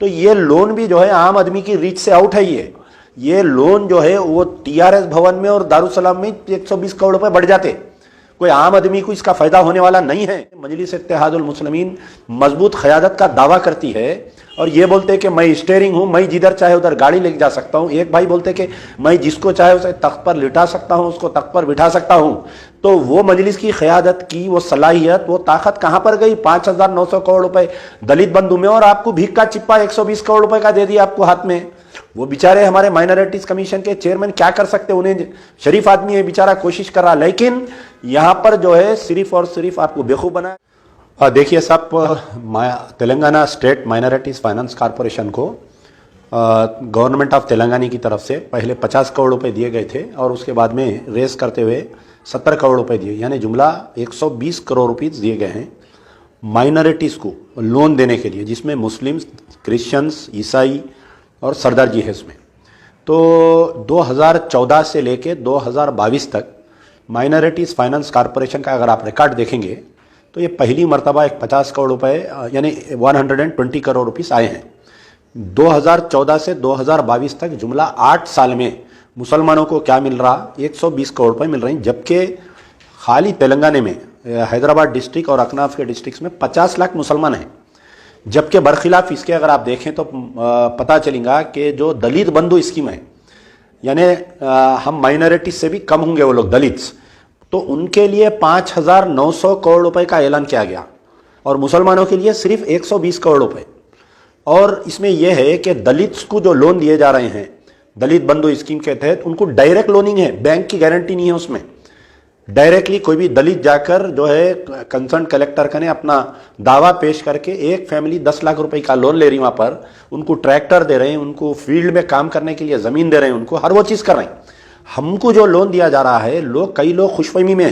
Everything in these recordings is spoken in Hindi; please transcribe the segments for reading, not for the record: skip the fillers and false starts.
तो ये लोन भी जो है आम आदमी की रीच से आउट है। ये लोन जो है वो टीआरएस भवन में और दारुसलाम में 120 करोड़ रुपए बढ़ जाते, कोई आम आदमी को इसका फायदा होने वाला नहीं है। मजलिस इत्तेहादुल मुस्लिमीन मजबूत क़यादत का दावा करती है और ये बोलते हैं कि मैं स्टीयरिंग हूं, मैं जिधर चाहे उधर गाड़ी लेके जा सकता हूं। एक भाई बोलते कि मैं जिसको चाहे उसे तख्त पर लिटा सकता हूं, उसको तख्त पर बिठा सकता हूं। तो वो मजलिस की क़यादत की वो सलाहियत, वो ताकत कहां पर गई? 5,900 करोड़ रुपए दलित बंधु में और आपको भीख का चिप्पा 120 करोड़ रुपए का दे दिया आपको हाथ में। वो बेचारे हमारे माइनॉरिटीज कमीशन के चेयरमैन क्या कर सकते हैं? उन्हें शरीफ आदमी है बेचारा, कोशिश कर रहा, लेकिन यहां पर जो है सिर्फ और सिर्फ आपको बेवकूफ बनाया। देखिए साहब, Telangana state minorities finance corporation को गवर्नमेंट ऑफ तेलंगाना की तरफ से पहले 50 करोड़ रुपए दिए गए थे और उसके बाद में रेस करते हुए 70 करोड़ रुपए दिए, यानी जुमला 120 करोड़ रुपीस दिए गए हैं माइनॉरिटीज़ को लोन देने के लिए, जिसमें मुस्लिम्स, क्रिश्चियंस, ईसाई और सरदार जी है इसमें। तो 2014 से लेके 2022 तक माइनॉरिटीज़ फाइनेंस कॉरपोरेशन का अगर आप रिकॉर्ड देखेंगे तो ये पहली मरतबा एक 50 करोड़ रुपए यानी 120 करोड़ रुपीस आए हैं। 2014 से 2022 तक जुमला 8 साल में मुसलमानों को क्या मिल रहा? 120 करोड़ रुपए मिल रहे हैं, जबकि खाली तेलंगाना में हैदराबाद डिस्ट्रिक्ट और अकनाफ के डिस्ट्रिक्ट में 50 लाख मुसलमान हैं। जबकि बरखिलाफ इसके अगर आप देखें तो पता चलेगा कि जो दलित बंधु स्कीम है, यानी हम माइनॉरिटी से भी कम होंगे वो लोग दलित्स, तो उनके लिए 5,900 करोड़ रुपए का ऐलान किया गया और मुसलमानों के लिए सिर्फ 120 करोड़ रुपए। और इसमें यह है कि दलित्स को जो लोन दिए जा रहे हैं दलित बंधु स्कीम के तहत, उनको डायरेक्ट लोनिंग है, बैंक की गारंटी नहीं है उसमें। डायरेक्टली कोई भी दलित जाकर जो है कंसर्न कलेक्टर का ने अपना दावा पेश करके एक फैमिली 10 लाख रुपए का लोन ले रही, वहां पर उनको ट्रैक्टर दे रहे हैं, उनको फील्ड में काम करने के लिए जमीन दे रहे हैं, उनको हर वो चीज कर रहे हैं। हमको जो लोन दिया जा रहा है, कई लोग खुशफहमी में है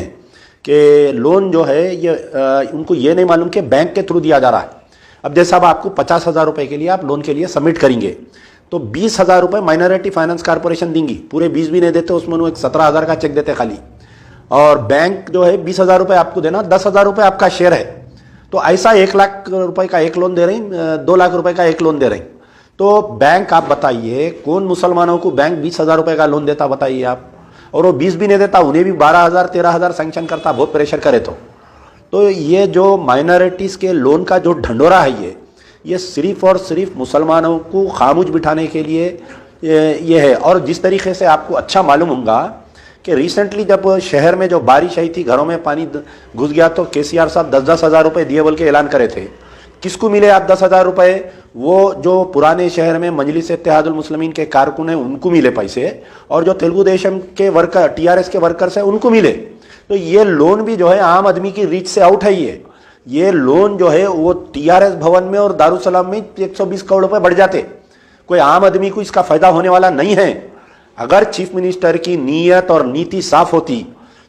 कि लोन जो है ये उनको ये नहीं मालूम कि बैंक के थ्रू दिया जा रहा है। अब जैसा अब आपको 50,000 रुपए के लिए आप लोन के लिए सबमिट करेंगे तो 20,000 रुपए माइनॉरिटी फाइनेंस कॉरपोरेशन देंगी, पूरे 20 भी नहीं देते, उसमें वो 17,000 का चेक देते खाली, और बैंक जो है 20,000 रुपए आपको देना, 10,000 रुपए आपका शेयर है। तो ऐसा 1 लाख रुपए का एक लोन दे रही, 2 लाख रुपए का एक लोन दे रही। तो बैंक आप बताइए कौन मुसलमानों को बैंक 20,000 रुपए का लोन देता? बताइए आप। और वो 20 भी नहीं देता, उन्हें भी 12,000 13,000 सैंक्शन करता, बहुत प्रेशर करे तो ये जो माइनॉरिटीज के लोन का जो ढंडोरा है ये सिर्फ और सिर्फ मुसलमानों को खामोश बिठाने के लिए ये है। और जिस तरीके से आपको अच्छा मालूम होगा कि रिसेंटली जब शहर में जो बारिश आई थी, घरों में पानी घुस गया, तो केसीआर साहब 10-10 हज़ार रुपए दिए बोल के ऐलान करे थे। किसको मिले आप 10,000 रुपए? वो जो पुराने शहर में मजलिस इत्तेहादुल मुस्लिमीन के कारकुन हैं उनको मिले पैसे, और जो तेलुगु देशम के वर्कर, टीआरएस के वर्कर्स हैं उनको मिले। तो ये लोन भी जो है आम आदमी की रीच से आउट है। ये लोन जो है वो टीआरएस भवन में और दारुसलाम में 120 करोड़ रुपए बढ़ जाते, कोई आम आदमी को इसका फायदा होने वाला नहीं है। अगर चीफ मिनिस्टर की नीयत और नीति साफ होती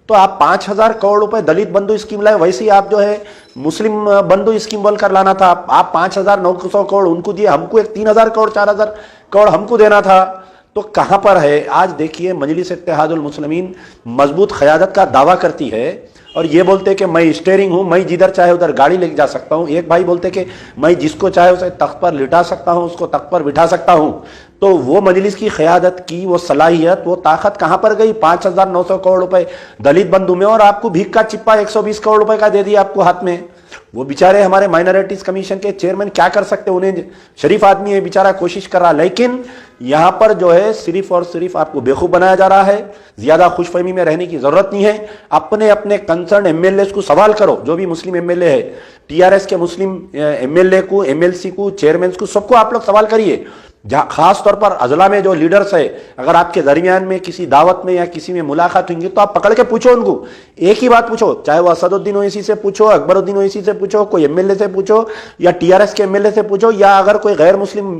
तो आप 5,000 करोड़ रुपए दलित बंधु स्कीम लाए, वैसे ही आप जो है मुस्लिम बंधु स्कीम बोलकर लाना था। आप 5,900 करोड़ उनको दिए, हमको एक 3,000 करोड़ 4,000 करोड़ हमको देना था। तो कहां पर है आज? देखिए मजलिस इत्तेहादुल मुस्लिमीन मजबूत क़यादत का दावा करती है और ये बोलते कि मैं स्टीयरिंग हूं, मैं जिधर चाहे उधर गाड़ी लेके जा सकता हूं। एक भाई बोलते कि मैं जिसको चाहे उसे तख्त पर लिटा सकता हूं, उसको तख्त पर बिठा सकता हूं। तो वो मजलिस की क़यादत की वो सलाहियत, वो ताकत कहां पर गई? 5,900 करोड़ रुपए दलित बंधु में और आपको भीख का चिप्पा 120 करोड़ रुपए का दे दिया आपको हाथ में। वो बेचारे हमारे माइनॉरिटीज कमीशन के चेयरमैन क्या कर सकते हैं? उन्हें शरीफ आदमी है बेचारा, कोशिश कर रहा, लेकिन यहां पर जो है सिर्फ और सिर्फ आपको बेवकूफ बनाया जा रहा है। ज्यादा खुशफहमी में रहने की जरूरत नहीं है। अपने अपने कंसर्न एमएलए को सवाल करो, जो भी मुस्लिम एमएलए है, टीआरएस के मुस्लिम एमएलए को, एमएलसी को, चेयरमैन को, सबको आप लोग सवाल करिए। खास तौर पर अजला में जो लीडर्स है, अगर आपके दरमियान में किसी दावत में या किसी में मुलाकात होंगी तो आप पकड़ के पूछो उनको, एक ही बात पूछो, चाहे वो असदुद्दीन ओवैसी से पूछो, अकबरुद्दीन ओवैसी से पूछो, कोई एमएलए से पूछो या टीआरएस के एमएलए से पूछो, या अगर कोई गैर मुस्लिम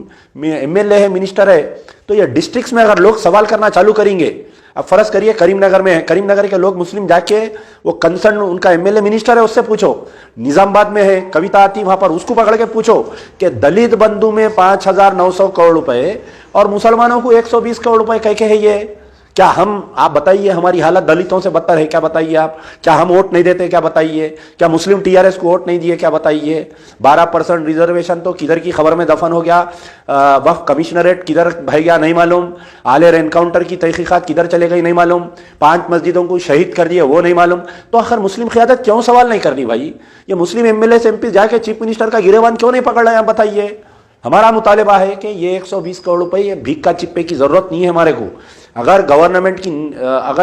एमएलए है, मिनिस्टर है, तो ये डिस्ट्रिक्ट्स में अगर लोग सवाल करना चालू करेंगे, अब फर्ज करिए करीमनगर में है, करीमनगर के लोग मुस्लिम जाके वो कंसर्न उनका एमएलए मिनिस्टर है उससे पूछो, निजामाबाद में है कविता आती वहां पर, उसको पकड़ के पूछो कि दलित बंधु में 5,900 करोड़ रुपए और मुसलमानों को 120 करोड़ रुपए कह के है, ये क्या हम, आप बताइए, हमारी हालत दलितों से बदतर है क्या बताइए आप? क्या हम वोट नहीं देते क्या बताइए? क्या मुस्लिम टीआरएस को वोट नहीं दिए क्या बताइए? 12% रिजर्वेशन तो किधर की खबर में दफन हो गया, वक्फ कमिश्नरेट किधर भाग गया नहीं मालूम, आलेर एनकाउंटर की तहकीकात किधर चले गई नहीं मालूम, 5 मस्जिदों को शहीद कर दिए वो नहीं मालूम। तो आखिर मुस्लिम क़यादत क्यों सवाल नहीं करनी भाई? ये मुस्लिम एमएलए एमपी जाके चीफ मिनिस्टर का गिरेबान क्यों नहीं पकड़ रहे हैं? आप बताइए। हमारा मुतालिबा है कि ये 120 करोड़ रुपए, ये भीख का चिप्पे की जरूरत नहीं है हमारे को। अगर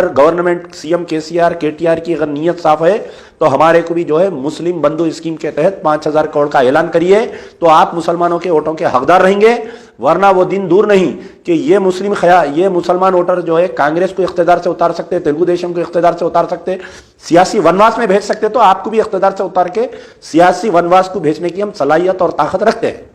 गवर्नमेंट सीएम केसीआर केटीआर की अगर नीयत साफ है तो हमारे को भी जो है मुस्लिम बंधु स्कीम के तहत 5,000 करोड़ का ऐलान करिए, तो आप मुसलमानों के वोटों के हकदार रहेंगे। वरना वो दिन दूर नहीं कि ये मुसलमान वोटर जो है कांग्रेस को इख्तिदार से उतार सकते, तेलुगु देशम को इख्तिदार से उतार सकते, सियासी वनवास में भेज सकते। तो आपको भी इख्तिदार से उतार के सियासी वनवास को भेजने की हम सलाहियत और ताकत रखते हैं।